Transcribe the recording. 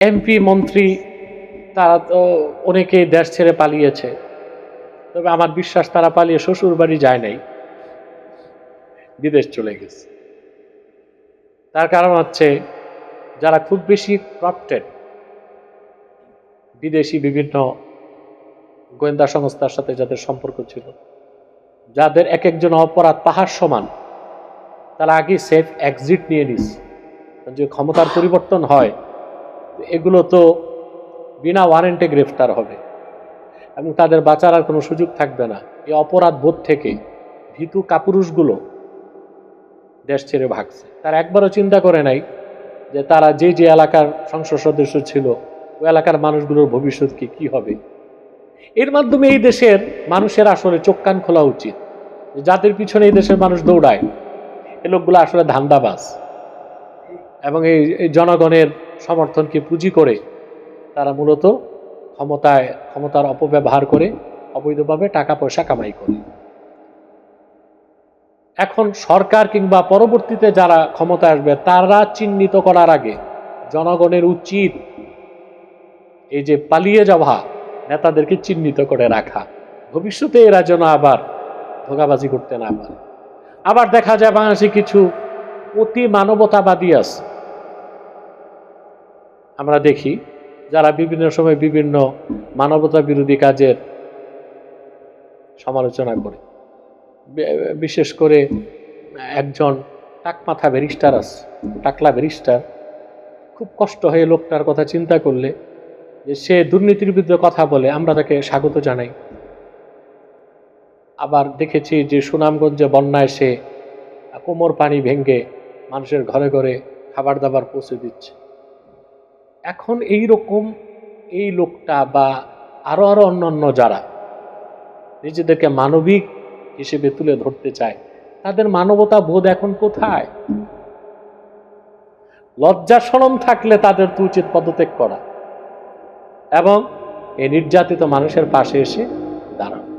MP মন্ত্রী তারা তো অনেকেই দেশ ছেড়ে পালিয়েছে, তবে আমার বিশ্বাস তারা পালিয়ে শ্বশুর বাড়ি যায় নাই, বিদেশ চলে গেছে। তার কারণ হচ্ছে যারা খুব বেশি করাপ্টেড, বিদেশি বিভিন্ন গোয়েন্দা সংস্থার সাথে যাদের সম্পর্ক ছিল, যাদের এক একজন অপরাধ পাহাড় সমান, তারা আগে সেফ এক্সিট নিয়ে নিস। যে ক্ষমতার পরিবর্তন হয় এগুলো তো বিনা ওয়ারেন্টে গ্রেফতার হবে এবং তাদের বাঁচার আর কোনো সুযোগ থাকবে না। এই অপরাধ বোধ থেকে ভীতু কাপুরুষগুলো দেশ ছেড়ে ভাগছে। তারা একবারও চিন্তা করে নাই যে তারা যে যে এলাকার সংসদ সদস্য ছিল ওই এলাকার মানুষগুলোর ভবিষ্যৎ কি হবে। এর মাধ্যমে এই দেশের মানুষের আসলে চোখ কান খোলা উচিত, যাদের পিছনে এই দেশের মানুষ দৌড়ায় এ লোকগুলো আসলে ধান্দাবাজ এবং এই জনগণের সমর্থনকে পুঁজি করে তারা মূলত ক্ষমতার অপব্যবহার করে অবৈধভাবে টাকা পয়সা কামাই করে। এখন সরকার কিংবা পরবর্তীতে যারা ক্ষমতায় আসবে তারা চিহ্নিত করার আগে জনগণের উচিত এই যে পালিয়ে যাওয়া নেতাদেরকে চিহ্নিত করে রাখা, ভবিষ্যতে এরা যেন আবার ধোঁকাবাজি করতে না পারে। আবার দেখা যায় বাংলাদেশে কিছু অতি মানবতাবাদী আছে, আমরা দেখি যারা বিভিন্ন সময় বিভিন্ন মানবতা বিরোধী কাজের সমালোচনা করে। বিশেষ করে একজন টাকমাথা ব্যারিস্টার আছে, টাকলা ব্যারিস্টার, খুব কষ্ট হয়ে লোকটার কথা চিন্তা করলে যে সে দুর্নীতির বিরুদ্ধে কথা বলে, আমরা তাকে স্বাগত জানাই। আবার দেখেছি যে সুনামগঞ্জে বন্যায় সে কোমর পানি ভেঙে মানুষের ঘরে ঘরে খাবার দাবার পৌঁছে দিচ্ছে। এখন এই রকম এই লোকটা বা আরো অন্যান্য যারা নিজেদেরকে মানবিক হিসেবে তুলে ধরতে চায়, তাদের মানবতা বোধ এখন কোথায়? লজ্জা শরম থাকলে তাদের তো উচিত পদত্যাগ করা এবং এই নির্যাতিত মানুষের পাশে এসে দাঁড়ানো।